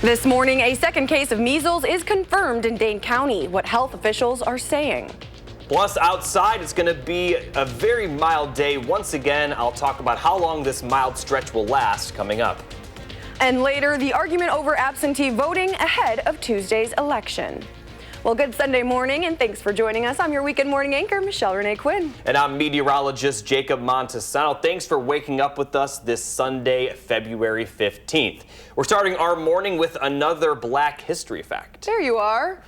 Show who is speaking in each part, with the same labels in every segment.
Speaker 1: This morning, a second case of measles is confirmed in Dane County, what health officials are saying.
Speaker 2: Plus, outside, it's going to be a very mild day. Once again, I'll talk about how long this mild stretch will last coming up.
Speaker 1: And later, the argument over absentee voting ahead of Tuesday's election. Well, good Sunday morning, and thanks for joining us. I'm your weekend morning anchor, Michelle Renee Quinn.
Speaker 2: And I'm meteorologist Jacob Montesano. Thanks for waking up with us this Sunday, February 15th. We're starting our morning with another Black History fact.
Speaker 1: There you are.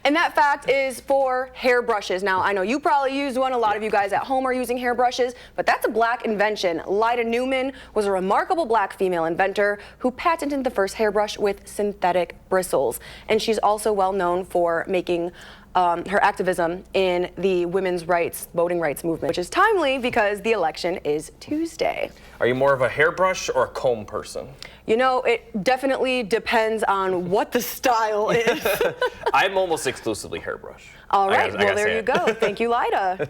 Speaker 1: And that fact is for hairbrushes. Now, I know you probably use one. A lot of you guys at home are using hairbrushes, but that's a Black invention. Lyda Newman was a remarkable Black female inventor who patented the first hairbrush with synthetic bristles. And she's also well known for making her activism in the women's rights, voting rights movement, which is timely because the election is Tuesday.
Speaker 2: Are you more of a hairbrush or a comb person?
Speaker 1: You know, it definitely depends on what the style is.
Speaker 2: I'm almost exclusively hairbrush.
Speaker 1: All right, well, there you go. Thank you, Lyda.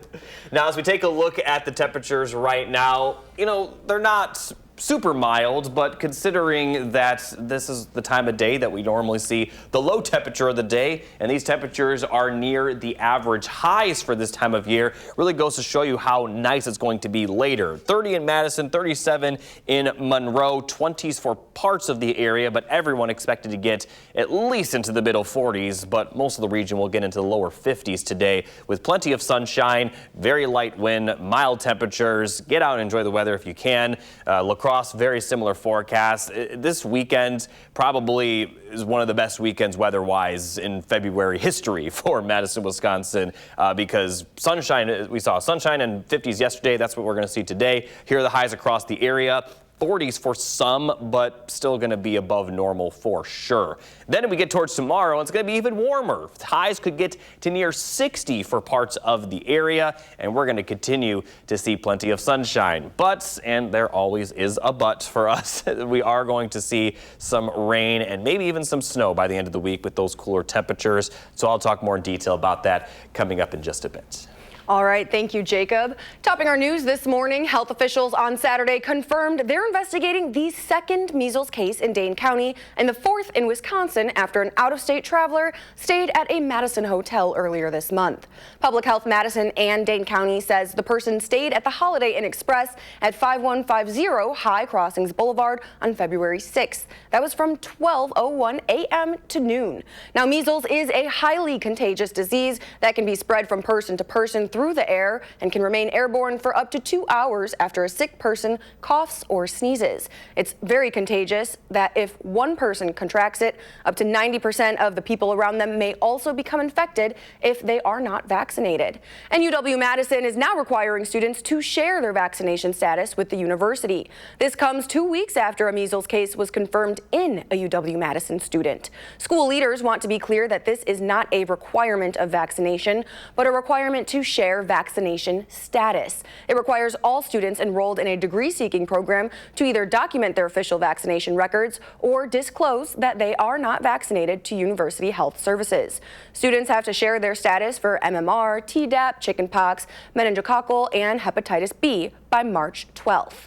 Speaker 2: Now, as we take a look at the temperatures right now, you know, they're not super mild, but considering that this is the time of day that we normally see the low temperature of the day, and these temperatures are near the average highs for this time of year, really goes to show you how nice it's going to be later. 30 in Madison, 37 in Monroe, 20s for parts of the area, but everyone expected to get at least into the middle 40s, but most of the region will get into the lower 50s today with plenty of sunshine, very light wind, mild temperatures. Get out and enjoy the weather if you can. Lacrosse, very similar forecast. This weekend probably is one of the best weekends weather-wise in February history for Madison, Wisconsin, because sunshine, we saw sunshine and 50s yesterday. That's what we're going to see today. Here are the highs across the area. 40s for some, but still going to be above normal for sure. Then we get towards tomorrow, it's going to be even warmer. Highs could get to near 60 for parts of the area, and we're going to continue to see plenty of sunshine. But, and there always is a but for us, we are going to see some rain and maybe even some snow by the end of the week with those cooler temperatures. So I'll talk more in detail about that coming up in just a bit.
Speaker 1: All right, thank you, Jacob. Topping our news this morning, health officials on Saturday confirmed they're investigating the second measles case in Dane County and the fourth in Wisconsin after an out-of-state traveler stayed at a Madison hotel earlier this month. Public Health Madison and Dane County says the person stayed at the Holiday Inn Express at 5150 High Crossings Boulevard on February 6th. That was from 12:01 a.m. to noon. Now, measles is a highly contagious disease that can be spread from person to person through the air and can remain airborne for up to 2 hours after a sick person coughs or sneezes. It's very contagious that if one person contracts it, up to 90% of the people around them may also become infected if they are not vaccinated. And UW-Madison is now requiring students to share their vaccination status with the university. This comes 2 weeks after a measles case was confirmed in a UW-Madison student. School leaders want to be clear that this is not a requirement of vaccination, but a requirement to share vaccination status. It requires all students enrolled in a degree-seeking program to either document their official vaccination records or disclose that they are not vaccinated to University Health Services. Students have to share their status for MMR, Tdap, chickenpox, meningococcal, and hepatitis B by March 12th.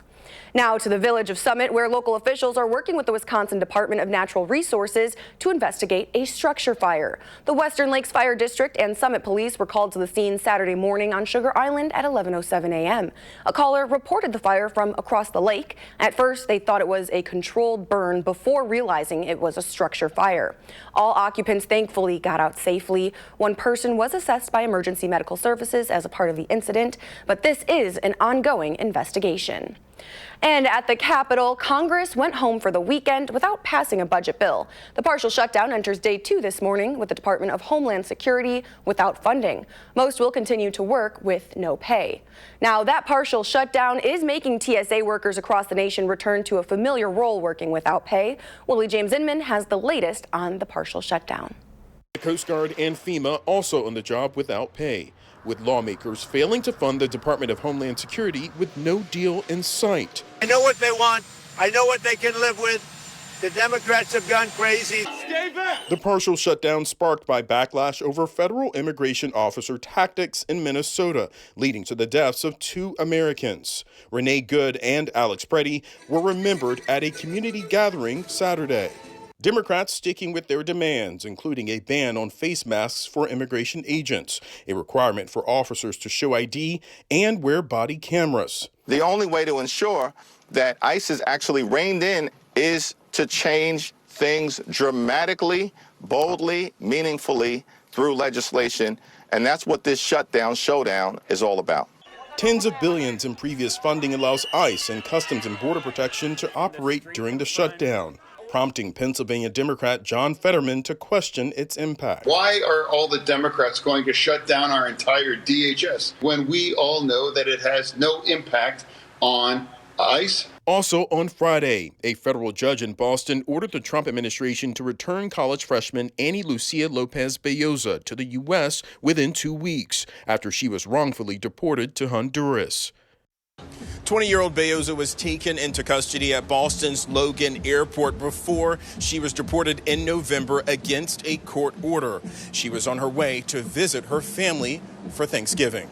Speaker 1: Now to the village of Summit, where local officials are working with the Wisconsin Department of Natural Resources to investigate a structure fire. The Western Lakes Fire District and Summit Police were called to the scene Saturday morning on Sugar Island at 11:07 a.m. A caller reported the fire from across the lake. At first, they thought it was a controlled burn before realizing it was a structure fire. All occupants thankfully got out safely. One person was assessed by emergency medical services as a part of the incident, but this is an ongoing investigation. And at the Capitol, Congress went home for the weekend without passing a budget bill. The partial shutdown enters day 2 this morning with the Department of Homeland Security without funding. Most will continue to work with no pay. Now, that partial shutdown is making TSA workers across the nation return to a familiar role working without pay. Willie James Inman has the latest on the partial shutdown.
Speaker 3: The Coast Guard and FEMA also on the job without pay, with lawmakers failing to fund the Department of Homeland Security with no deal in sight.
Speaker 4: I know what they want. I know what they can live with. The Democrats have gone crazy. Stay back!
Speaker 3: The partial shutdown sparked by backlash over federal immigration officer tactics in Minnesota, leading to the deaths of 2 Americans. Renee Good and Alex Preddy were remembered at a community gathering Saturday. Democrats sticking with their demands, including a ban on face masks for immigration agents, a requirement for officers to show ID, and wear body cameras.
Speaker 5: The only way to ensure that ICE is actually reined in is to change things dramatically, boldly, meaningfully through legislation, and that's what this showdown is all about.
Speaker 3: Tens of billions in previous funding allows ICE and Customs and Border Protection to operate during the shutdown, prompting Pennsylvania Democrat John Fetterman to question its impact.
Speaker 6: Why are all the Democrats going to shut down our entire DHS when we all know that it has no impact on ICE?
Speaker 3: Also on Friday, a federal judge in Boston ordered the Trump administration to return college freshman Annie Lucia Lopez Belloza to the U.S. within 2 weeks after she was wrongfully deported to Honduras. 20-year-old Belloza was taken into custody at Boston's Logan Airport before she was deported in November against a court order. She was on her way to visit her family for Thanksgiving.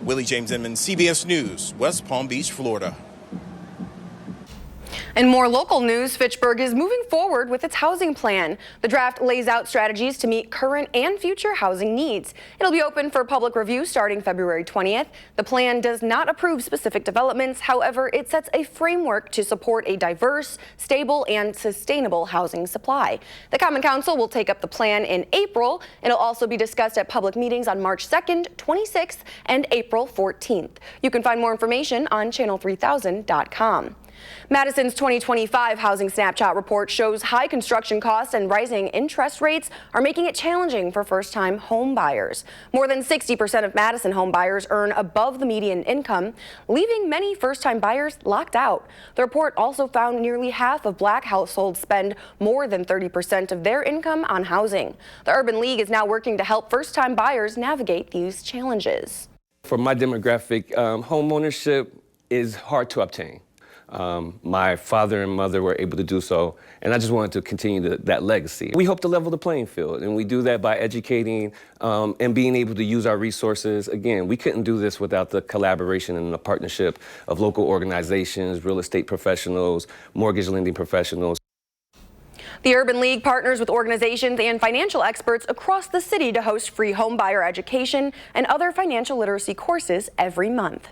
Speaker 3: Willie James Inman, CBS News, West Palm Beach, Florida.
Speaker 1: In more local news, Fitchburg is moving forward with its housing plan. The draft lays out strategies to meet current and future housing needs. It'll be open for public review starting February 20th. The plan does not approve specific developments. However, it sets a framework to support a diverse, stable, and sustainable housing supply. The Common Council will take up the plan in April. It'll also be discussed at public meetings on March 2nd, 26th, and April 14th. You can find more information on channel3000.com. Madison's 2025 Housing Snapshot report shows high construction costs and rising interest rates are making it challenging for first-time home buyers. More than 60% of Madison home buyers earn above the median income, leaving many first-time buyers locked out. The report also found nearly half of Black households spend more than 30% of their income on housing. The Urban League is now working to help first-time buyers navigate these challenges.
Speaker 7: For my demographic, home ownership is hard to obtain. My father and mother were able to do so, and I just wanted to continue that legacy. We hope to level the playing field, and we do that by educating and being able to use our resources. Again, we couldn't do this without the collaboration and the partnership of local organizations, real estate professionals, mortgage lending professionals.
Speaker 1: The Urban League partners with organizations and financial experts across the city to host free home buyer education and other financial literacy courses every month.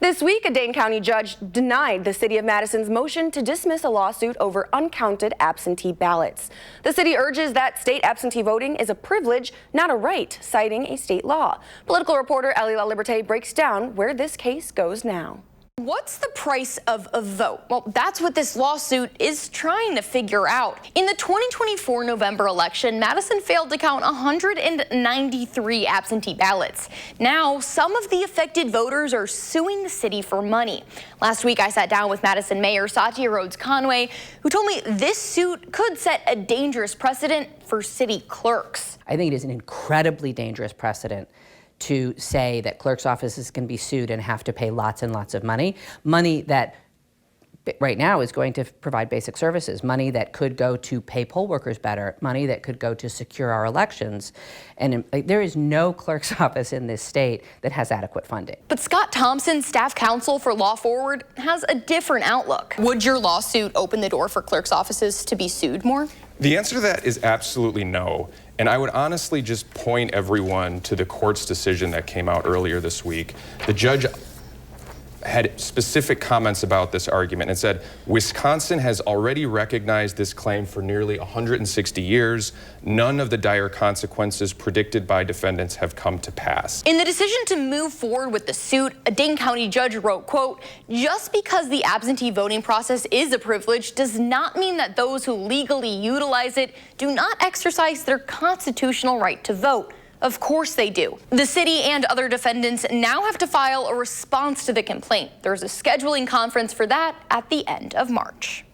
Speaker 1: This week, a Dane County judge denied the City of Madison's motion to dismiss a lawsuit over uncounted absentee ballots. The city urges that state absentee voting is a privilege, not a right, citing a state law. Political reporter Ellie LaLiberte breaks down where this case goes now.
Speaker 8: What's the price of a vote? Well, that's what this lawsuit is trying to figure out. In the 2024 November election, Madison failed to count 193 absentee ballots. Now, some of the affected voters are suing the city for money. Last week, I sat down with Madison Mayor Satya Rhodes-Conway, who told me this suit could set a dangerous precedent for city clerks.
Speaker 9: I think it is an incredibly dangerous precedent to say that clerks' offices can be sued and have to pay lots and lots of money that right now is going to provide basic services, money that could go to pay poll workers better, money that could go to secure our elections. And there is no clerk's office in this state that has adequate funding.
Speaker 8: But Scott Thompson, staff counsel for Law Forward, has a different outlook. Would your lawsuit open the door for clerks' offices to be sued more?
Speaker 10: The answer to that is absolutely no. And I would honestly just point everyone to the court's decision that came out earlier this week. The judge had specific comments about this argument and said, Wisconsin has already recognized this claim for nearly 160 years. None of the dire consequences predicted by defendants have come to pass.
Speaker 8: In the decision to move forward with the suit, a Dane County judge wrote, quote, just because the absentee voting process is a privilege does not mean that those who legally utilize it do not exercise their constitutional right to vote. Of course they do. The city and other defendants now have to file a response to the complaint. There's a scheduling conference for that at the end of March.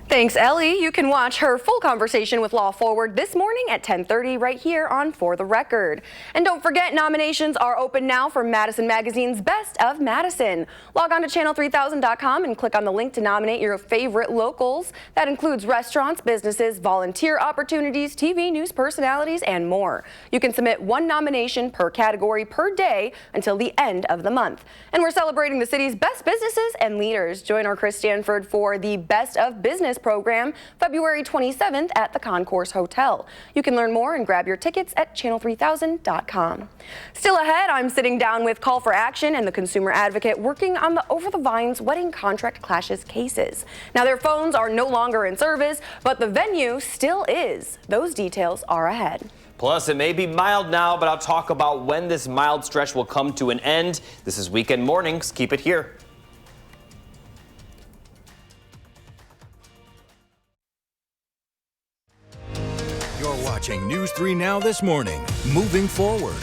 Speaker 1: Thanks, Ellie. You can watch her full conversation with Law Forward this morning at 10:30 right here on For the Record. And don't forget, nominations are open now for Madison Magazine's Best of Madison. Log on to channel3000.com and click on the link to nominate your favorite locals. That includes restaurants, businesses, volunteer opportunities, TV news personalities, and more. You can submit one nomination per category per day until the end of the month. And we're celebrating the city's best businesses and leaders. Join our Chris Stanford for the Best of Business program February 27th at the Concourse Hotel. You can learn more and grab your tickets at channel3000.com. Still ahead, I'm sitting down with Call for Action and the consumer advocate working on the Over the Vines wedding contract clashes cases. Now, their phones are no longer in service, but the venue still is. Those details are ahead.
Speaker 2: Plus, it may be mild now, but I'll talk about when this mild stretch will come to an end. This is Weekend Mornings. Keep it here.
Speaker 11: You're watching News 3 Now this morning. Moving forward.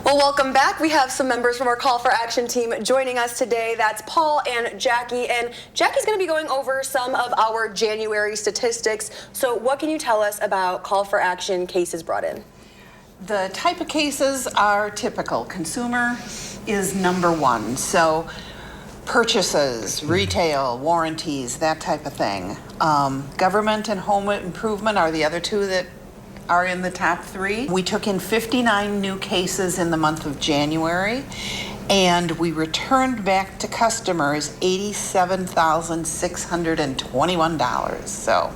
Speaker 1: Well, welcome back. We have some members from our Call for Action team joining us today. That's Paul and Jackie. And Jackie's going to be going over some of our January statistics. So what can you tell us about Call for Action cases brought in?
Speaker 12: The type of cases are typical. Consumer is number one. So purchases, retail, warranties, that type of thing. Government and home improvement are the other two that are in the top three. We took in 59 new cases in the month of January, and we returned back to customers $87,621. So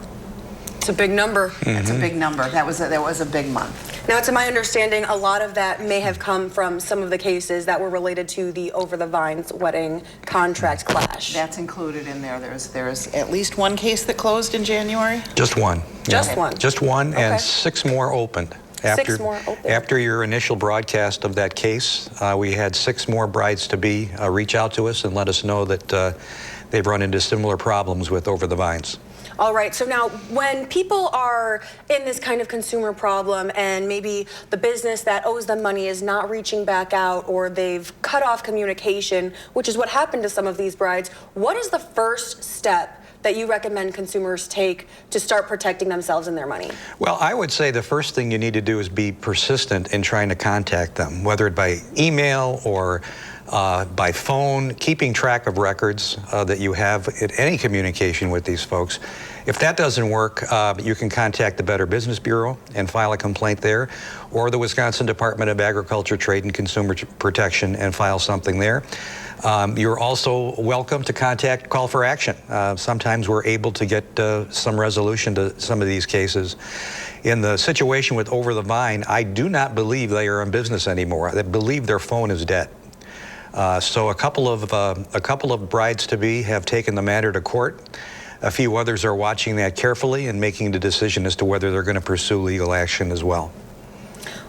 Speaker 1: it's a big number.
Speaker 12: It's a big number. That was a big month.
Speaker 1: Now, to my understanding, a lot of that may have come from some of the cases that were related to the Over the Vines wedding contract clash.
Speaker 12: That's included in there. There's at least one case that closed in January?
Speaker 13: Just one.
Speaker 1: Just one?
Speaker 13: Just one,
Speaker 1: Okay.
Speaker 13: and 6 more opened.
Speaker 1: Six more opened.
Speaker 13: After your initial broadcast of that case, we had 6 more brides-to-be reach out to us and let us know that they've run into similar problems with Over the Vines.
Speaker 1: All right, so now when people are in this kind of consumer problem and maybe the business that owes them money is not reaching back out or they've cut off communication, which is what happened to some of these brides, what is the first step that you recommend consumers take to start protecting themselves and their money?
Speaker 13: Well, I would say the first thing you need to do is be persistent in trying to contact them, whether it by email or by phone, keeping track of records that you have in any communication with these folks. If that doesn't work, you can contact the Better Business Bureau and file a complaint there, or the Wisconsin Department of Agriculture, Trade, and Consumer Protection and file something there. You're also welcome to contact Call for Action. Sometimes we're able to get some resolution to some of these cases. In the situation with Over the Vine, I do not believe they are in business anymore. I believe their phone is dead. So a couple of brides-to-be have taken the matter to court. A few others are watching that carefully and making the decision as to whether they're going to pursue legal action as well.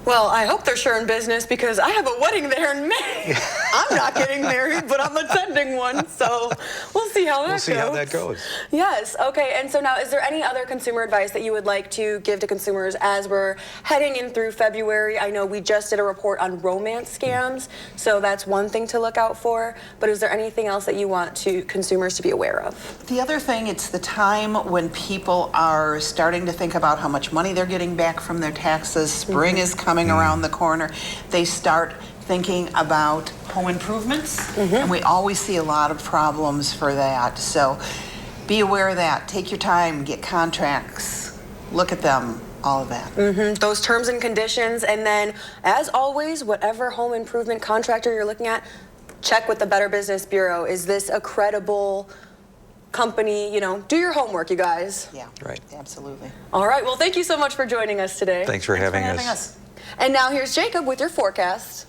Speaker 1: Well, I hope they're sure in business because I have a wedding there in May. I'm not getting married, but I'm attending one, so we'll see how that goes.
Speaker 13: We'll see how that goes.
Speaker 1: Yes, okay, and so now is there any other consumer advice that you would like to give to consumers as we're heading in through February? I know we just did a report on romance scams, so that's one thing to look out for, but is there anything else that you want consumers to be aware of?
Speaker 12: The other thing, it's the time when people are starting to think about how much money they're getting back from their taxes. Spring is coming around the corner. They start thinking about home improvements, and we always see a lot of problems for that. So be aware of that. Take your time, get contracts, look at them, all of that.
Speaker 1: Those terms and conditions, and then as always, whatever home improvement contractor you're looking at, check with the Better Business Bureau. Is this a credible company? You know, do your homework, you guys.
Speaker 12: Yeah,
Speaker 13: right.
Speaker 12: Absolutely.
Speaker 1: All right, well, thank you so much for joining us today.
Speaker 13: Thanks for having us.
Speaker 1: And now here's Jacob with your forecast.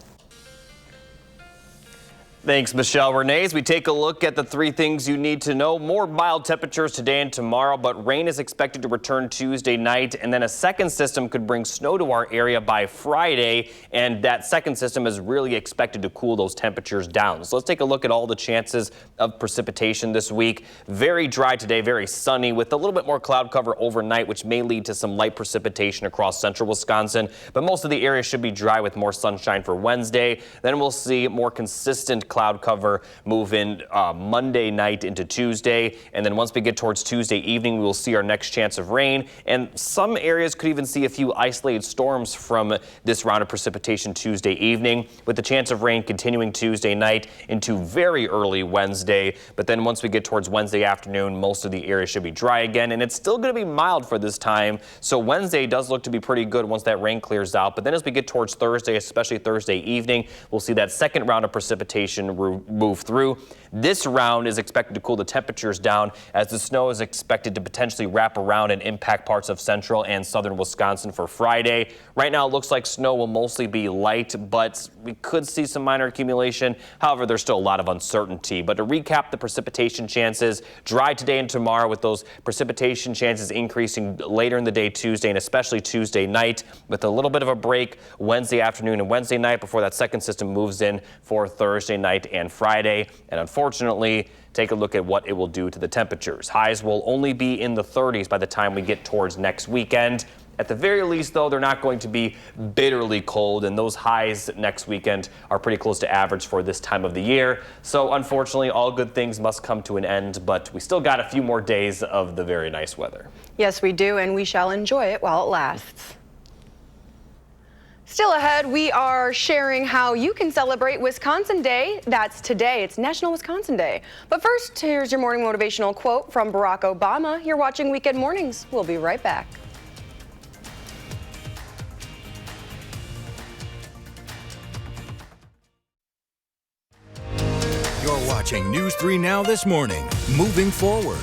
Speaker 2: Thanks, Michelle Renee. As we take a look at the 3 things you need to know. More mild temperatures today and tomorrow, but rain is expected to return Tuesday night, and then a second system could bring snow to our area by Friday, and that second system is really expected to cool those temperatures down. So let's take a look at all the chances of precipitation this week. Very dry today, very sunny, with a little bit more cloud cover overnight, which may lead to some light precipitation across central Wisconsin, but most of the area should be dry with more sunshine for Wednesday. Then we'll see more consistent cloud cover move in Monday night into Tuesday, and then once we get towards Tuesday evening, we will see our next chance of rain, and some areas could even see a few isolated storms from this round of precipitation Tuesday evening, with the chance of rain continuing Tuesday night into very early Wednesday. But then once we get towards Wednesday afternoon, most of the area should be dry again, and it's still going to be mild for this time. So Wednesday does look to be pretty good once that rain clears out, but then as we get towards Thursday, especially Thursday evening, we'll see that second round of precipitation circulation move through. This round is expected to cool the temperatures down as the snow is expected to potentially wrap around and impact parts of central and southern Wisconsin for Friday. Right now, it looks like snow will mostly be light, but we could see some minor accumulation. However, there's still a lot of uncertainty. But to recap the precipitation chances, dry today and tomorrow with those precipitation chances increasing later in the day Tuesday and especially Tuesday night, with a little bit of a break Wednesday afternoon and Wednesday night before that second system moves in for Thursday night and Friday. And unfortunately, take a look at what it will do to the temperatures. Highs will only be in the 30s by the time we get towards next weekend. At the very least, though, they're not going to be bitterly cold, and those highs next weekend are pretty close to average for this time of the year. So unfortunately, all good things must come to an end, but we still got a few more days of the very nice weather.
Speaker 1: Yes, we do, and we shall enjoy it while it lasts. Still ahead, we are sharing how you can celebrate Wisconsin Day. That's today. It's National Wisconsin Day. But first, here's your morning motivational quote from Barack Obama. You're watching Weekend Mornings. We'll be right back.
Speaker 11: You're watching News 3 Now this morning. Moving forward.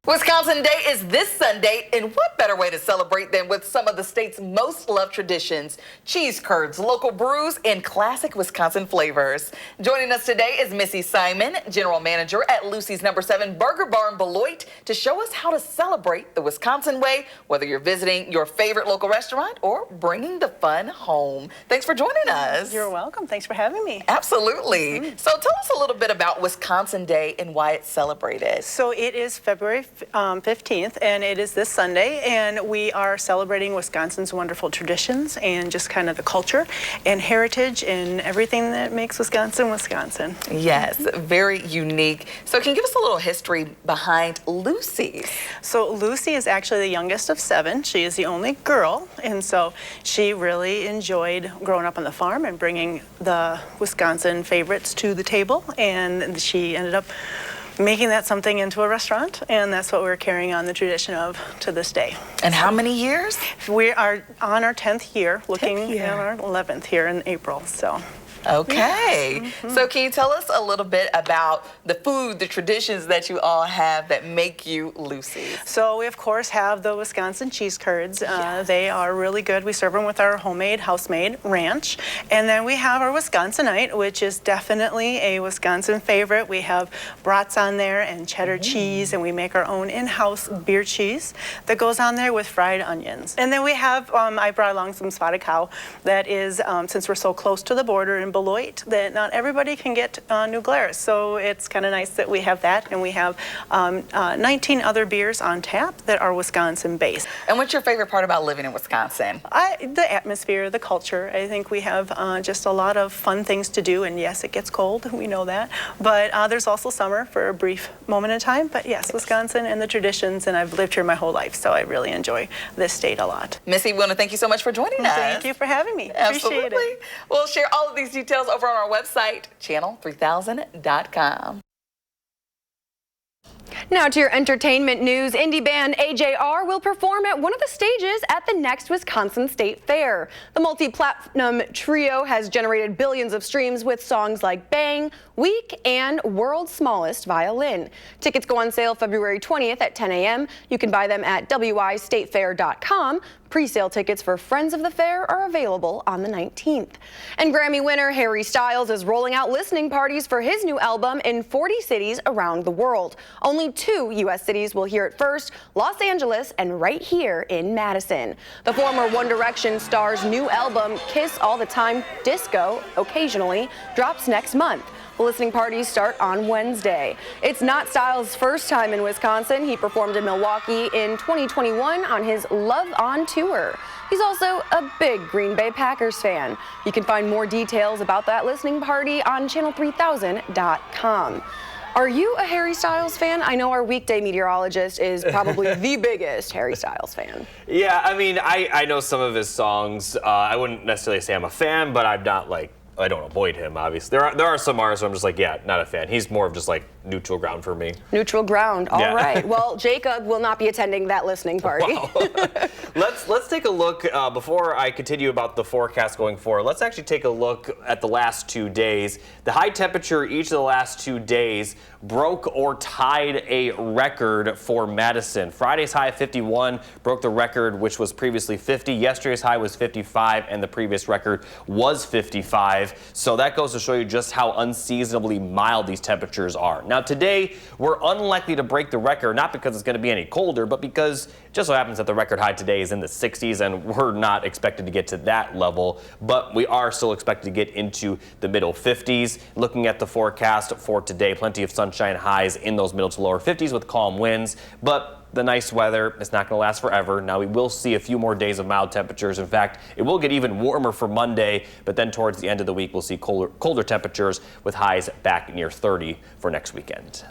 Speaker 14: Wisconsin Day is this Sunday, and what better way to celebrate than with some of the state's most loved traditions, cheese curds, local brews, and classic Wisconsin flavors. Joining us today is Missy Simon, General Manager at Lucy's No. 7 Burger Bar in Beloit, to show us how to celebrate the Wisconsin way, whether you're visiting your favorite local restaurant or bringing the fun home. Thanks for joining us.
Speaker 15: You're welcome. Thanks for having me.
Speaker 14: Absolutely. So tell us a little bit about Wisconsin Day and why it's celebrated.
Speaker 15: So it is February 15th, and it is this Sunday, and we are celebrating Wisconsin's wonderful traditions and just kind of the culture and heritage and everything that makes Wisconsin, Wisconsin.
Speaker 14: Yes, very unique. So can you give us a little history behind Lucy?
Speaker 15: So Lucy is actually the youngest of 7. She is the only girl, and so she really enjoyed growing up on the farm and bringing the Wisconsin favorites to the table, and she ended up making that something into a restaurant, and that's what we're carrying on the tradition of to this day.
Speaker 14: And how many years?
Speaker 15: We are on our 10th year, looking at our 11th here in April. So.
Speaker 14: Okay.
Speaker 15: Yeah.
Speaker 14: So can you tell us a little bit about the food, the traditions that you all have that make you Lucy's?
Speaker 15: So we, of course, have the Wisconsin cheese curds. They are really good. We serve them with our homemade, house-made ranch. And then we have our Wisconsinite, which is definitely a Wisconsin favorite. We have brats on there and cheddar cheese, and we make our own in-house beer cheese that goes on there with fried onions. And then we have, I brought along some spotted cow that is, since we're so close to the border in Beloit, that not everybody can get New Glarus. So it's kind of nice that we have that, and we have 19 other beers on tap that are Wisconsin-based.
Speaker 14: And what's your favorite part about living in Wisconsin?
Speaker 15: The atmosphere, the culture. I think we have just a lot of fun things to do, and yes, it gets cold, we know that, but there's also summer for a brief moment in time. But yes, Wisconsin and the traditions, and I've lived here my whole life, so I really enjoy this state a lot.
Speaker 14: Missy, we want to thank you so much for joining us.
Speaker 15: Thank you for having me.
Speaker 14: Absolutely.
Speaker 15: Appreciate it.
Speaker 14: We'll share all of these details over on our website, channel3000.com.
Speaker 1: Now to your entertainment news. Indie band AJR will perform at one of the stages at the next Wisconsin State Fair. The multi-platinum trio has generated billions of streams with songs like Bang, Weak, and World's Smallest Violin. Tickets go on sale February 20th at 10 a.m. You can buy them at wistatefair.com. Pre-sale tickets for Friends of the Fair are available on the 19th. And Grammy winner Harry Styles is rolling out listening parties for his new album in 40 cities around the world. Only 2 U.S. cities will hear it first, Los Angeles and right here in Madison. The former One Direction star's new album, Kiss All the Time Disco, Occasionally, drops next month. The listening parties start on Wednesday. It's not Styles' first time in Wisconsin. He performed in Milwaukee in 2021 on his Love On tour. He's also a big Green Bay Packers fan. You can find more details about that listening party on channel3000.com. Are you a Harry Styles fan? I know our weekday meteorologist is probably the biggest Harry Styles fan.
Speaker 2: Yeah, I mean, I know some of his songs. I wouldn't necessarily say I'm a fan, but I'm not like I don't avoid him, obviously. There are some artists where I'm just like, yeah, not a fan. He's more of just like neutral ground for me.
Speaker 1: Neutral ground. All
Speaker 2: Yeah.
Speaker 1: right. Well, Jacob will not be attending that listening party.
Speaker 2: Wow. Let's take a look before I continue about the forecast going forward. Let's actually take a look at the last 2 days. The high temperature each of the last 2 days broke or tied a record for Madison. Friday's high of 51 broke the record, which was previously 50. Yesterday's high was 55, and the previous record was 55. So that goes to show you just how unseasonably mild these temperatures are. Now today, we're unlikely to break the record, not because it's going to be any colder, but because it just so happens that the record high today is in the 60s, and we're not expected to get to that level, but we are still expected to get into the middle 50s. Looking at the forecast for today, plenty of sunshine, highs in those middle to lower 50s with calm winds, but the nice weather is not going to last forever. Now we will see a few more days of mild temperatures. In fact, it will get even warmer for Monday, but then towards the end of the week, we'll see colder temperatures with highs back near 30 for next weekend.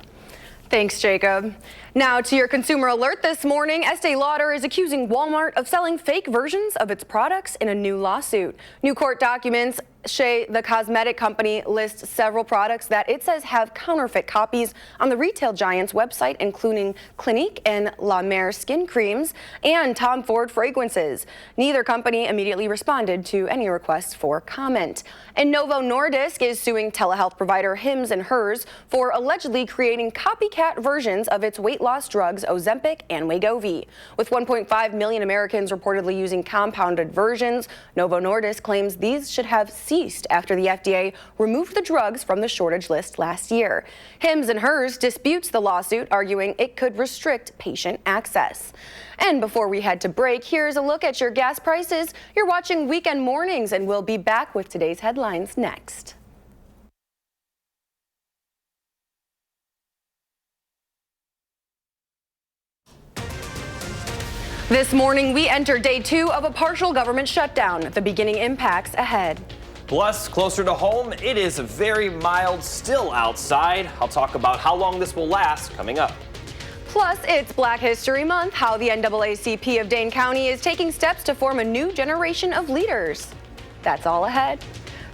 Speaker 1: Thanks, Jacob. Now to your consumer alert this morning. Estee Lauder is accusing Walmart of selling fake versions of its products in a new lawsuit. New court documents say the cosmetic company lists several products that it says have counterfeit copies on the retail giant's website, including Clinique and La Mer skin creams and Tom Ford fragrances. Neither company immediately responded to any requests for comment. And Novo Nordisk is suing telehealth provider Hims & Hers for allegedly creating copycat versions of its weight loss drugs Ozempic and Wegovy. With 1.5 million Americans reportedly using compounded versions, Novo Nordisk claims these should have ceased after the FDA removed the drugs from the shortage list last year. Hims & Hers disputes the lawsuit, arguing it could restrict patient access. And before we head to break, here's a look at your gas prices. You're watching Weekend Mornings, and we'll be back with today's headlines next. This morning, we enter day 2 of a partial government shutdown. The beginning impacts ahead.
Speaker 2: Plus, closer to home, it is very mild still outside. I'll talk about how long this will last coming up.
Speaker 1: Plus, it's Black History Month, how the NAACP of Dane County is taking steps to form a new generation of leaders. That's all ahead.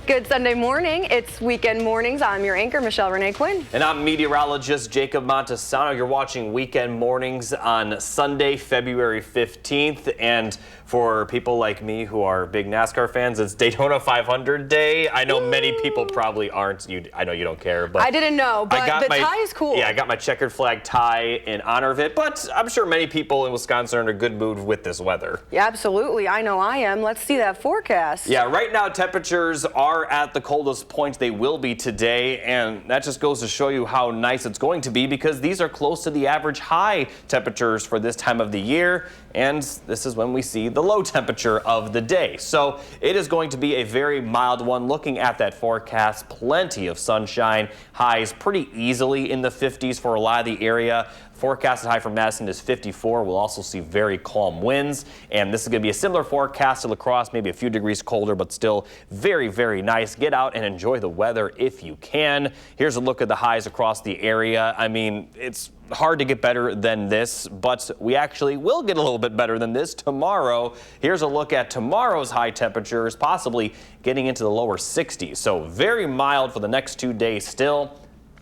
Speaker 1: Good Sunday morning. It's Weekend Mornings. I'm your anchor, Michelle Renee Quinn.
Speaker 2: And I'm meteorologist Jacob Montesano. You're watching Weekend Mornings on Sunday, February 15th. And for people like me who are big NASCAR fans, it's Daytona 500 Day. I know many people probably aren't. I know you don't care, but
Speaker 1: I didn't know, but the tie is cool.
Speaker 2: Yeah, I got my checkered flag tie in honor of it, but I'm sure many people in Wisconsin are in a good mood with this weather.
Speaker 1: Yeah, absolutely. I know I am. Let's see that forecast.
Speaker 2: Yeah, right now temperatures are at the coldest point they will be today, and that just goes to show you how nice it's going to be because these are close to the average high temperatures for this time of the year, and this is when we see the low temperature of the day. So it is going to be a very mild one. Looking at that forecast, plenty of sunshine, highs pretty easily in the 50s for a lot of the area. Forecasted high for Madison is 54. We'll also see very calm winds, and this is going to be a similar forecast to La Crosse, maybe a few degrees colder, but still very, very nice. Get out and enjoy the weather if you can. Here's a look at the highs across the area. I mean, it's hard to get better than this, but we actually will get a little bit better than this tomorrow. Here's a look at tomorrow's high temperatures, possibly getting into the lower 60s. So very mild for the next 2 days still,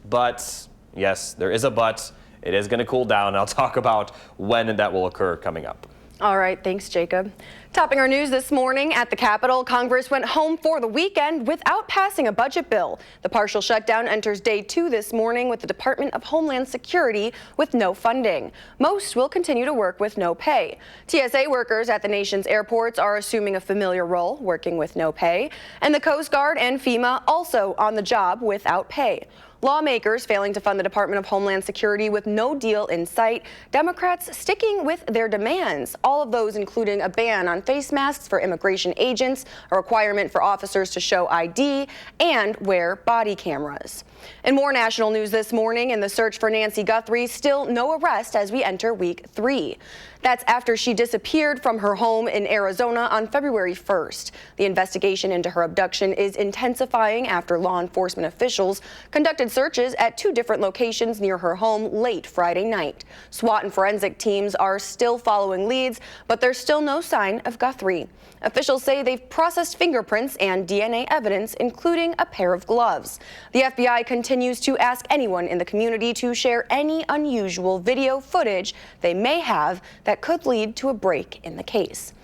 Speaker 2: but yes, there is a but. It is going to cool down. I'll talk about when that will occur coming up.
Speaker 1: All right, thanks, Jacob. Topping our news this morning, at the Capitol, Congress went home for the weekend without passing a budget bill. The partial shutdown enters day 2 this morning with the Department of Homeland Security with no funding. Most will continue to work with no pay. TSA workers at the nation's airports are assuming a familiar role, working with no pay, and the Coast Guard and FEMA also on the job without pay. Lawmakers failing to fund the Department of Homeland Security with no deal in sight. Democrats sticking with their demands, all of those including a ban on face masks for immigration agents, a requirement for officers to show ID, and wear body cameras. In more national news this morning, in the search for Nancy Guthrie, still no arrest as we enter week 3. That's after she disappeared from her home in Arizona on February 1st. The investigation into her abduction is intensifying after law enforcement officials conducted searches at 2 different locations near her home late Friday night. SWAT and forensic teams are still following leads, but there's still no sign of Guthrie. Officials say they've processed fingerprints and DNA evidence, including a pair of gloves. The FBI continues to ask anyone in the community to share any unusual video footage they may have that could lead to a break in the case.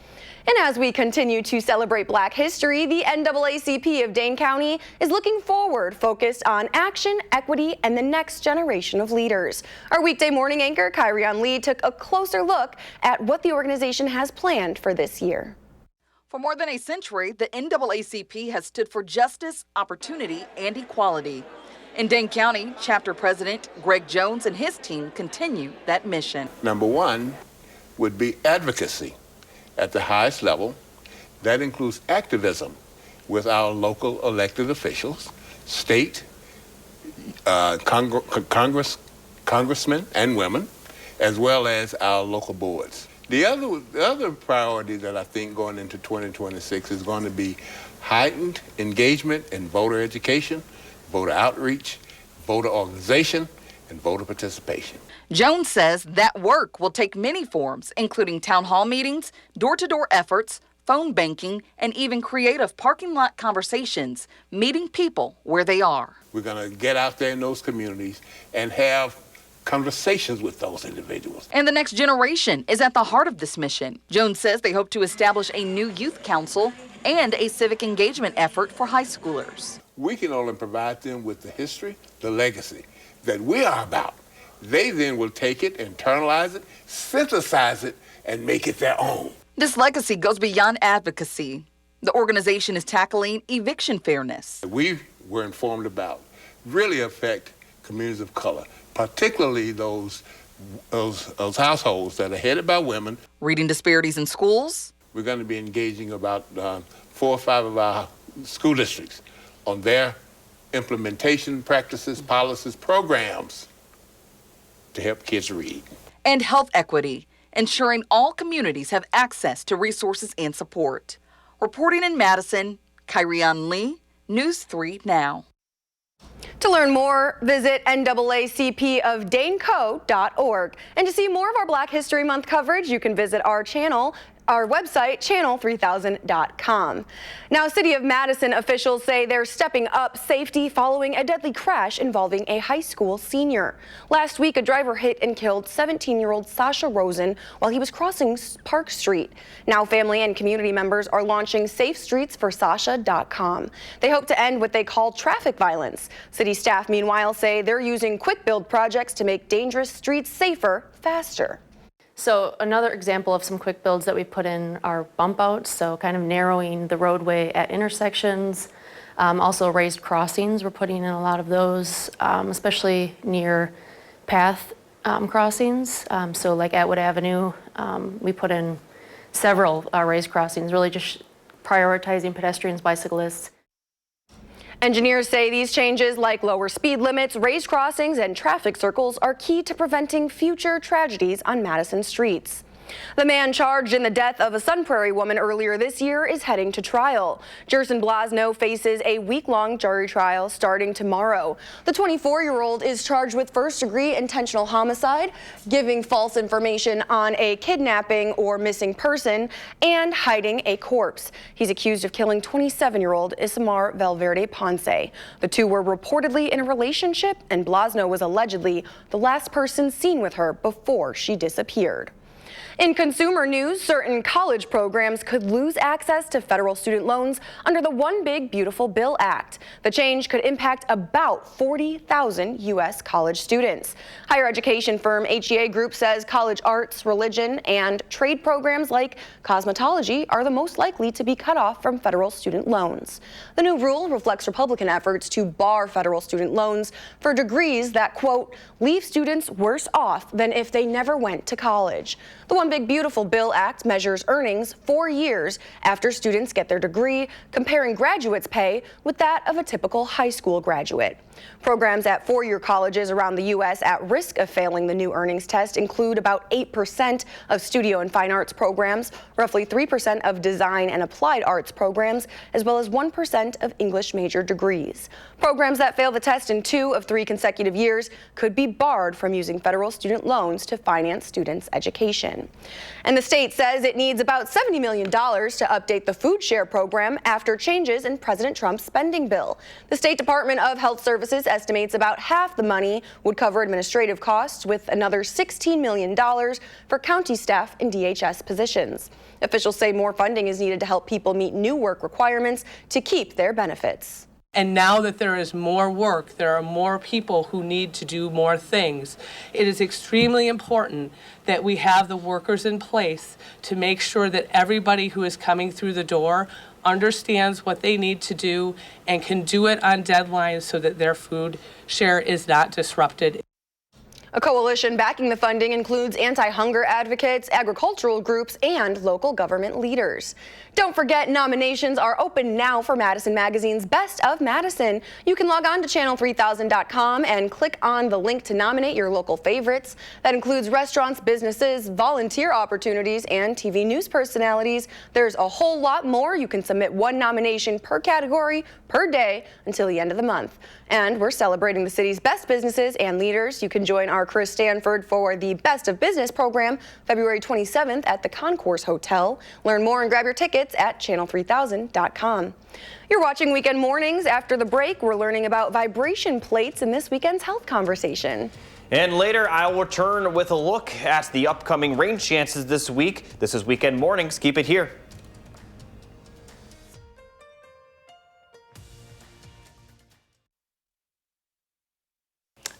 Speaker 1: And as we continue to celebrate Black history, the NAACP of Dane County is looking forward, focused on action, equity, and the next generation of leaders. Our weekday morning anchor, Kyrian Lee, took a closer look at what the organization has planned for this year.
Speaker 14: For more than a century, the NAACP has stood for justice, opportunity, and equality. In Dane County, chapter president Greg Jones and his team continue that mission.
Speaker 16: Number one would be advocacy at the highest level. That includes activism with our local elected officials, state, congressmen and women, as well as our local boards. The other priority that I think going into 2026 is going to be heightened engagement in voter education, voter outreach, voter organization, and voter participation.
Speaker 14: Jones says that work will take many forms, including town hall meetings, door-to-door efforts, phone banking, and even creative parking lot conversations, meeting people where they are.
Speaker 16: We're going to get out there in those communities and have conversations with those individuals.
Speaker 14: And the next generation is at the heart of this mission. Jones says they hope to establish a new youth council and a civic engagement effort for high schoolers.
Speaker 16: We can only provide them with the history, the legacy that we are about. They then will take it, internalize it, synthesize it, and make it their own.
Speaker 14: This legacy goes beyond advocacy. The organization is tackling eviction fairness.
Speaker 16: We were informed about really affect communities of color, particularly those households that are headed by women.
Speaker 14: Reading disparities in schools.
Speaker 16: We're going to be engaging about 4 or 5 of our school districts on their implementation practices, policies, programs to help kids read.
Speaker 14: And health equity, ensuring all communities have access to resources and support. Reporting in Madison, Kyrian Lee, News 3 Now.
Speaker 1: To learn more, visit NAACPofDaneco.org. And to see more of our Black History Month coverage, you can visit our website, channel3000.com. Now, City of Madison officials say they're stepping up safety following a deadly crash involving a high school senior. Last week, a driver hit and killed 17-year-old Sasha Rosen while he was crossing Park Street. Now, family and community members are launching SafeStreetsForSasha.com. They hope to end what they call traffic violence. City staff, meanwhile, say they're using quick build projects to make dangerous streets safer faster.
Speaker 17: So another example of some quick builds that we put in are bump outs, so kind of narrowing the roadway at intersections. Also raised crossings, we're putting in a lot of those, especially near path crossings. So like Atwood Avenue, we put in several raised crossings, really just prioritizing pedestrians, bicyclists.
Speaker 1: Engineers say these changes, like lower speed limits, raised crossings, and traffic circles, are key to preventing future tragedies on Madison streets. The man charged in the death of a Sun Prairie woman earlier this year is heading to trial. Jerson Blasno faces a week-long jury trial starting tomorrow. The 24-year-old is charged with first-degree intentional homicide, giving false information on a kidnapping or missing person, and hiding a corpse. He's accused of killing 27-year-old Isamar Valverde Ponce. The two were reportedly in a relationship, and Blasno was allegedly the last person seen with her before she disappeared. In consumer news, certain college programs could lose access to federal student loans under the One Big Beautiful Bill Act. The change could impact about 40,000 U.S. college students. Higher education firm HEA Group says college arts, religion, and trade programs like cosmetology are the most likely to be cut off from federal student loans. The new rule reflects Republican efforts to bar federal student loans for degrees that, quote, leave students worse off than if they never went to college. The One Big Beautiful Bill Act measures earnings 4 years after students get their degree, comparing graduates' pay with that of a typical high school graduate. Programs at four-year colleges around the U.S. at risk of failing the new earnings test include about 8% of studio and fine arts programs, roughly 3% of design and applied arts programs, as well as 1% of English major degrees. Programs that fail the test in 2 of 3 consecutive years could be barred from using federal student loans to finance students' education. And the state says it needs about $70 million to update the food share program after changes in President Trump's spending bill. The State Department of Health Services estimates about half the money would cover administrative costs, with another $16 million for county staff and DHS positions. Officials say more funding is needed to help people meet new work requirements to keep their benefits.
Speaker 18: And now that there is more work, there are more people who need to do more things. It is extremely important that we have the workers in place to make sure that everybody who is coming through the door understands what they need to do and can do it on deadlines so that their food share is not disrupted.
Speaker 1: A coalition backing the funding includes anti-hunger advocates, agricultural groups, and local government leaders. Don't forget, nominations are open now for Madison Magazine's Best of Madison. You can log on to channel3000.com and click on the link to nominate your local favorites. That includes restaurants, businesses, volunteer opportunities, and TV news personalities. There's a whole lot more. You can submit 1 nomination per category per day until the end of the month. And we're celebrating the city's best businesses and leaders. You can join our Chris Stanford for the Best of Business program February 27th at the Concourse Hotel. Learn more and grab your tickets at channel3000.com. You're watching Weekend Mornings. After the break, we're learning about vibration plates in this weekend's health conversation.
Speaker 2: And later, I'll return with a look at the upcoming rain chances this week. This is Weekend Mornings. Keep it here.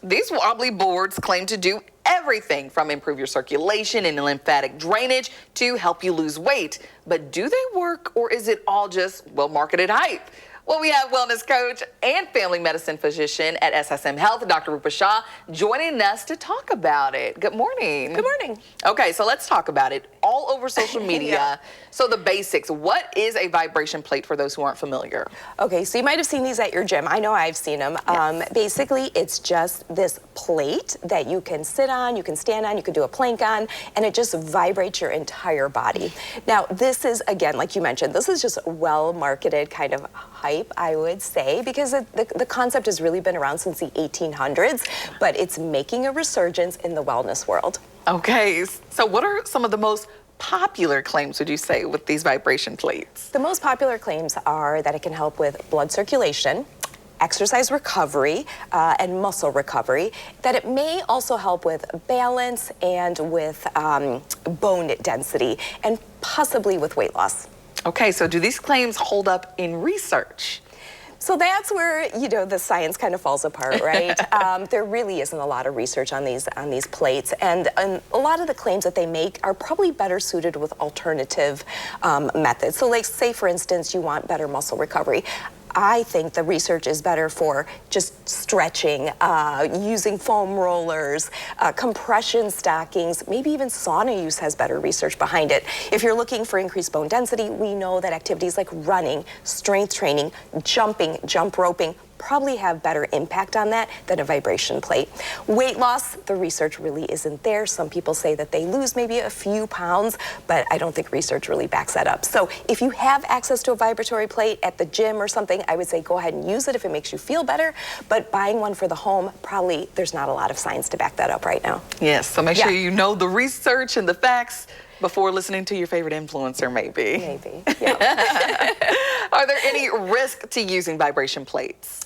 Speaker 14: These wobbly boards claim to do everything from improve your circulation and lymphatic drainage to help you lose weight. But do they work, or is it all just, well, marketed hype? Well, we have wellness coach and family medicine physician at SSM Health, Dr. Rupa Shah, joining us to talk about it. Good morning.
Speaker 19: Good morning.
Speaker 14: Okay, so let's talk about it. All over social media.
Speaker 19: Yeah.
Speaker 14: So the basics, what is a vibration plate for those who aren't familiar?
Speaker 19: Okay, so you might have seen these at your gym. I know I've seen them.
Speaker 14: Yes.
Speaker 19: Basically, it's just this plate that you can sit on, you can stand on, you can do a plank on, and it just vibrates your entire body. Now, this is, again, like you mentioned, this is just well-marketed kind of hype, I would say, because the concept has really been around since the 1800s, but it's making a resurgence in the wellness world.
Speaker 14: Okay, so what are some of the most popular claims, would you say, with these vibration plates?
Speaker 19: The most popular claims are that it can help with blood circulation, exercise recovery, and muscle recovery, that it may also help with balance and with bone density, and possibly with weight loss.
Speaker 14: Okay, so do these claims hold up in research?
Speaker 19: So that's where, you know, the science kind of falls apart, right? There really isn't a lot of research on these plates, and a lot of the claims that they make are probably better suited with alternative methods. So, like, say for instance, you want better muscle recovery. I think the research is better for just stretching, using foam rollers, compression stockings, maybe even sauna use has better research behind it. If you're looking for increased bone density, we know that activities like running, strength training, jumping, jump roping, probably have better impact on that than a vibration plate. Weight loss, the research really isn't there. Some people say that they lose maybe a few pounds, but I don't think research really backs that up. So if you have access to a vibratory plate at the gym or something, I would say go ahead and use it if it makes you feel better, but buying one for the home, probably there's not a lot of science to back that up right now.
Speaker 14: Yes, so make sure you know the research and the facts before listening to your favorite influencer, maybe.
Speaker 19: Maybe, yeah.
Speaker 14: Are there any risk to using vibration plates?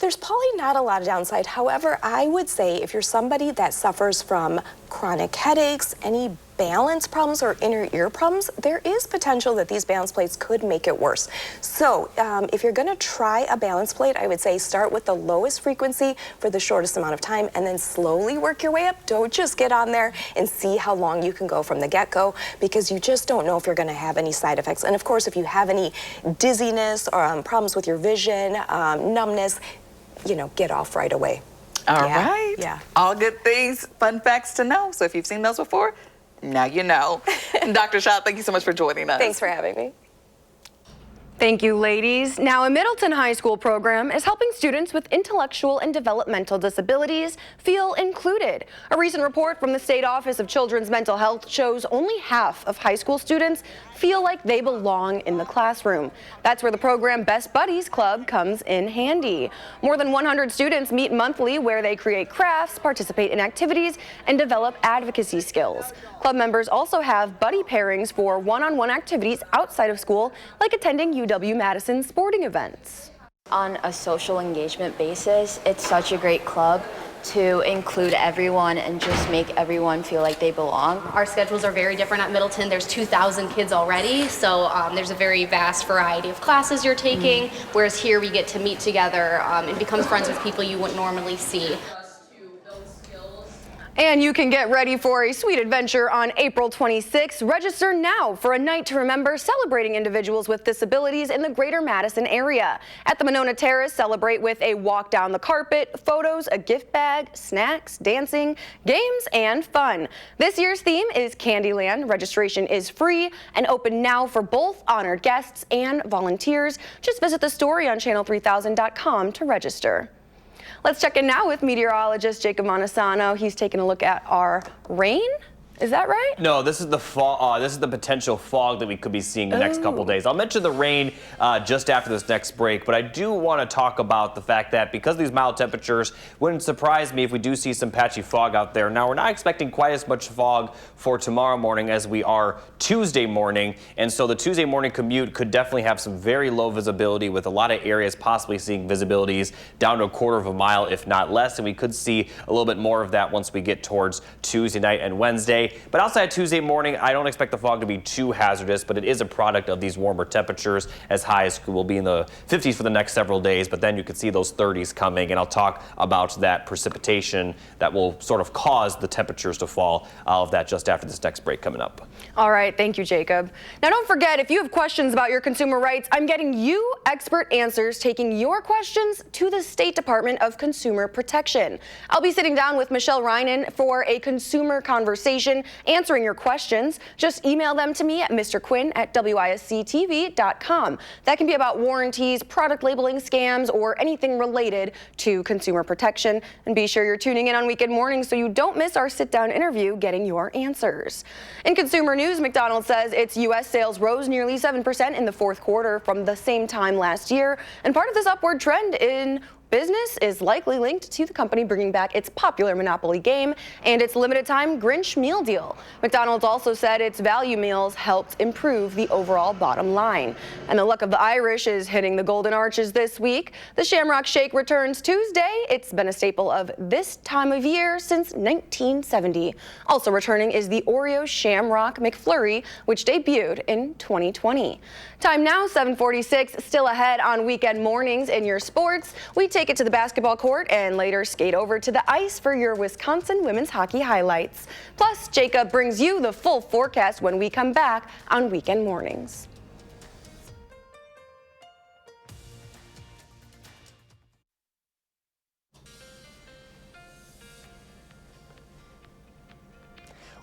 Speaker 19: There's probably not a lot of downside. However, I would say if you're somebody that suffers from chronic headaches, any balance problems or inner ear problems, there is potential that these balance plates could make it worse. So if you're going to try a balance plate, I would say start with the lowest frequency for the shortest amount of time and then slowly work your way up. Don't just get on there and see how long you can go from the get-go, because you just don't know if you're going to have any side effects. And of course, if you have any dizziness or problems with your vision, numbness, you know, get off right away.
Speaker 14: All right.
Speaker 19: Yeah.
Speaker 14: All good things, fun facts to know. So if you've seen those before, now you know. Dr. Shah, thank you so much for joining us.
Speaker 19: Thanks for having me.
Speaker 1: Thank you, ladies. Now, a Middleton High School program is helping students with intellectual and developmental disabilities feel included. A recent report from the State Office of Children's Mental Health shows only half of high school students feel like they belong in the classroom. That's where the program Best Buddies Club comes in handy. More than 100 students meet monthly where they create crafts, participate in activities, and develop advocacy skills. Club members also have buddy pairings for one-on-one activities outside of school, like attending UW-Madison sporting events.
Speaker 20: On a social engagement basis, it's such a great club to include everyone and just make everyone feel like they belong.
Speaker 21: Our schedules are very different at Middleton. There's 2,000 kids already, so there's a very vast variety of classes you're taking, whereas here we get to meet together and become friends with people you wouldn't normally see.
Speaker 1: And you can get ready for a sweet adventure on April 26th. Register now for a night to remember celebrating individuals with disabilities in the greater Madison area. At the Monona Terrace, celebrate with a walk down the carpet, photos, a gift bag, snacks, dancing, games, and fun. This year's theme is Candyland. Registration is free and open now for both honored guests and volunteers. Just visit the story on channel3000.com to register. Let's check in now with meteorologist Jacob Montesano. He's taking a look at our rain. Is that right?
Speaker 2: No, this is the fog. This is the potential fog that we could be seeing the next couple days. I'll mention the rain just after this next break, but I do want to talk about the fact that because of these mild temperatures, wouldn't surprise me if we do see some patchy fog out there. Now, we're not expecting quite as much fog for tomorrow morning as we are Tuesday morning, and so the Tuesday morning commute could definitely have some very low visibility, with a lot of areas possibly seeing visibilities down to a quarter of a mile, if not less, and we could see a little bit more of that once we get towards Tuesday night and Wednesday. But outside Tuesday morning, I don't expect the fog to be too hazardous, but it is a product of these warmer temperatures. As high as will be in the 50s for the next several days, but then you can see those 30s coming, and I'll talk about that precipitation that will sort of cause the temperatures to fall. All of that just after this next break coming up.
Speaker 1: All right, thank you, Jacob. Now, don't forget, if you have questions about your consumer rights, I'm getting you expert answers, taking your questions to the State Department of Consumer Protection. I'll be sitting down with Michelle Reinen for a consumer conversation, answering your questions. Just email them to me at mrquinn@wisctv.com. That can be about warranties, product labeling scams, or anything related to consumer protection. And be sure you're tuning in on weekend mornings so you don't miss our sit-down interview getting your answers. In consumer news, McDonald's says its U.S. sales rose nearly 7% in the fourth quarter from the same time last year. And part of this upward trend in business is likely linked to the company bringing back its popular Monopoly game and its limited-time Grinch meal deal. McDonald's also said its value meals helped improve the overall bottom line. And the luck of the Irish is hitting the Golden Arches this week. The Shamrock Shake returns Tuesday. It's been a staple of this time of year since 1970. Also returning is the Oreo Shamrock McFlurry, which debuted in 2020. Time now, 7:46, still ahead on weekend mornings in your sports. We take it to the basketball court and later skate over to the ice for your Wisconsin women's hockey highlights. Plus, Jacob brings you the full forecast when we come back on weekend mornings.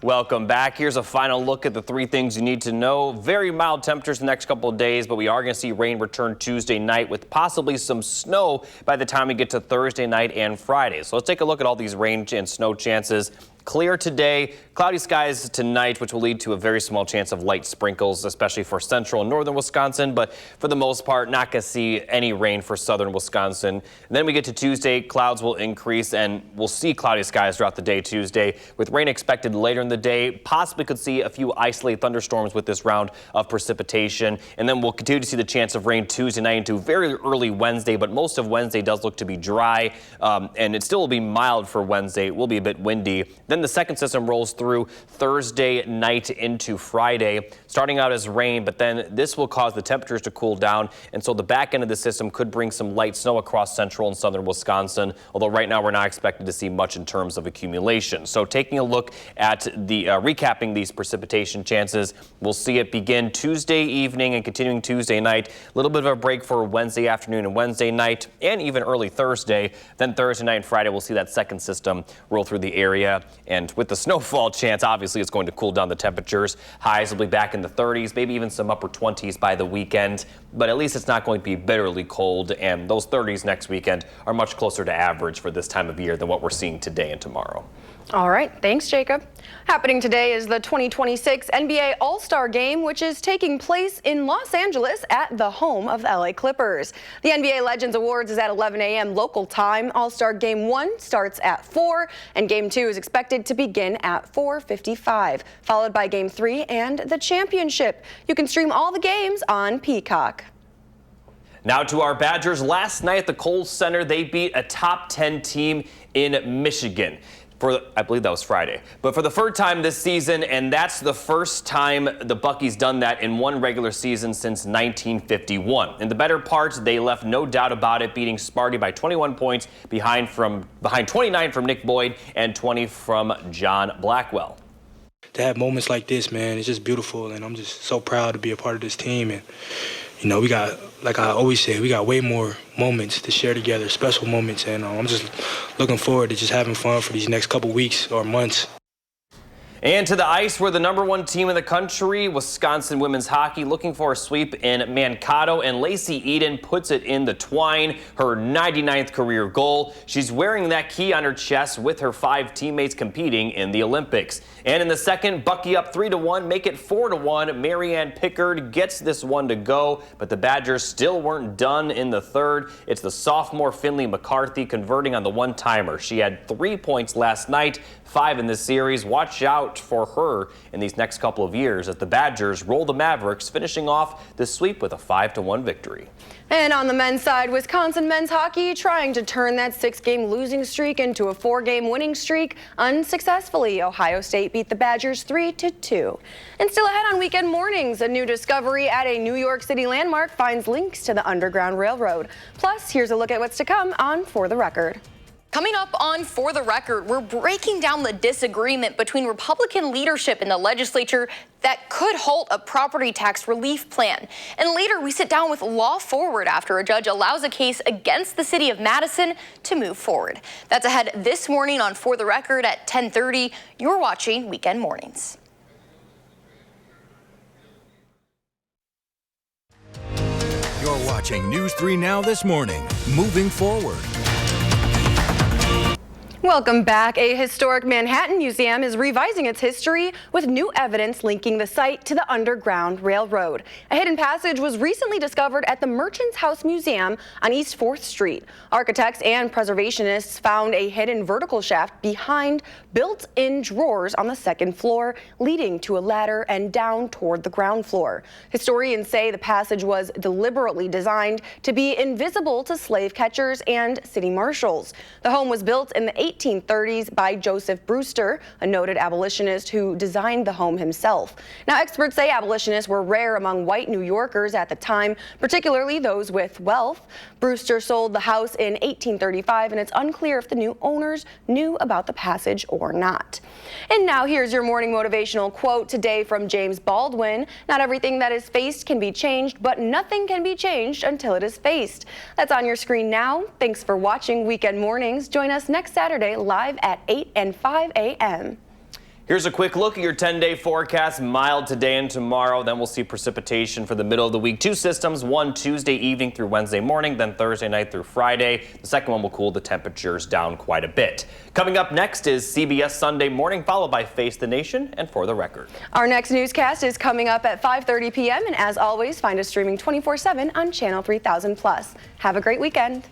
Speaker 2: Welcome back. Here's a final look at the three things you need to know. Very mild temperatures the next couple of days, but we are going to see rain return Tuesday night with possibly some snow by the time we get to Thursday night and Friday. So let's take a look at all these rain and snow chances. Clear today, cloudy skies tonight, which will lead to a very small chance of light sprinkles, especially for central and northern Wisconsin. But for the most part, not going to see any rain for southern Wisconsin. And then we get to Tuesday, clouds will increase and we'll see cloudy skies throughout the day Tuesday, with rain expected later in the day. Possibly could see a few isolated thunderstorms with this round of precipitation. And then we'll continue to see the chance of rain Tuesday night into very early Wednesday. But most of Wednesday does look to be dry, and it still will be mild for Wednesday. It will be a bit windy. Then the second system rolls through Thursday night into Friday, starting out as rain, but then this will cause the temperatures to cool down, and so the back end of the system could bring some light snow across central and southern Wisconsin, although right now we're not expected to see much in terms of accumulation. So taking a look at the recapping these precipitation chances, we'll see it begin Tuesday evening and continuing Tuesday night. A little bit of a break for Wednesday afternoon and Wednesday night, and even early Thursday. Then Thursday night and Friday, we'll see that second system roll through the area. And with the snowfall chance, obviously it's going to cool down the temperatures. Highs will be back in the 30s, maybe even some upper 20s by the weekend. But at least it's not going to be bitterly cold. And those 30s next weekend are much closer to average for this time of year than what we're seeing today and tomorrow.
Speaker 1: All right, thanks, Jacob. Happening today is the 2026 NBA All-Star Game, which is taking place in Los Angeles at the home of the LA Clippers. The NBA Legends Awards is at 11 a.m. local time. All-Star Game 1 starts at 4, and Game 2 is expected to begin at 4:55, followed by Game 3 and the championship. You can stream all the games on Peacock.
Speaker 2: Now to our Badgers. Last night at the Kohl Center, they beat a top 10 team in Michigan. I believe that was Friday. But for the third time this season, and that's the first time the Buckies done that in one regular season since 1951. In the better part, they left no doubt about it, beating Sparty by 21 points behind 29 from Nick Boyd and 20 from John Blackwell.
Speaker 4: To have moments like this, man, it's just beautiful, and I'm just so proud to be a part of this team. And you know, we got, like I always say, we got way more moments to share together, special moments, and I'm just looking forward to just having fun for these next couple weeks or months.
Speaker 2: And to the ice, we're the #1 team in the country, Wisconsin women's hockey, looking for a sweep in Mankato, and Lacey Eden puts it in the twine, her 99th career goal. She's wearing that key on her chest with her 5 teammates competing in the Olympics. And in the second, Bucky up 3-1, make it 4-1. Marianne Pickard gets this one to go, but the Badgers still weren't done in the third. It's the sophomore Finley McCarthy converting on the one-timer. She had 3 points last night, 5 in this series. Watch out for her in these next couple of years as the Badgers roll the Mavericks, finishing off the sweep with a 5-1 victory.
Speaker 1: And on the men's side, Wisconsin men's hockey trying to turn that 6-game losing streak into a 4-game winning streak unsuccessfully. Ohio State beat the Badgers 3-2. And still ahead on weekend mornings, a new discovery at a New York City landmark finds links to the Underground Railroad. Plus, here's a look at what's to come on For the Record.
Speaker 8: Coming up on For the Record, we're breaking down the disagreement between Republican leadership in the legislature that could halt a property tax relief plan. And later, we sit down with Law Forward after a judge allows a case against the city of Madison to move forward. That's ahead this morning on For the Record at 10:30. You're watching Weekend Mornings.
Speaker 11: You're watching News 3 Now this morning. Moving forward.
Speaker 1: Welcome back. A historic Manhattan museum is revising its history with new evidence linking the site to the Underground Railroad. A hidden passage was recently discovered at the Merchants House Museum on East 4th Street. Architects and preservationists found a hidden vertical shaft behind built-in drawers on the 2nd floor, leading to a ladder and down toward the ground floor. Historians say the passage was deliberately designed to be invisible to slave catchers and city marshals. The home was built in the 1830s by Joseph Brewster, a noted abolitionist who designed the home himself. Now, experts say abolitionists were rare among white New Yorkers at the time, particularly those with wealth. Brewster sold the house in 1835, and it's unclear if the new owners knew about the passage or not. And now here's your morning motivational quote today from James Baldwin. Not everything that is faced can be changed, but nothing can be changed until it is faced. That's on your screen now. Thanks for watching Weekend Mornings. Join us next Saturday live at 8 and 5 a.m.
Speaker 2: Here's a quick look at your 10-day forecast. Mild today and tomorrow. Then we'll see precipitation for the middle of the week. 2 systems, one Tuesday evening through Wednesday morning, then Thursday night through Friday. The second one will cool the temperatures down quite a bit. Coming up next is CBS Sunday Morning, followed by Face the Nation and For the Record.
Speaker 1: Our next newscast is coming up at 5:30 p.m. And as always, find us streaming 24/7 on Channel 3000+. Have a great weekend.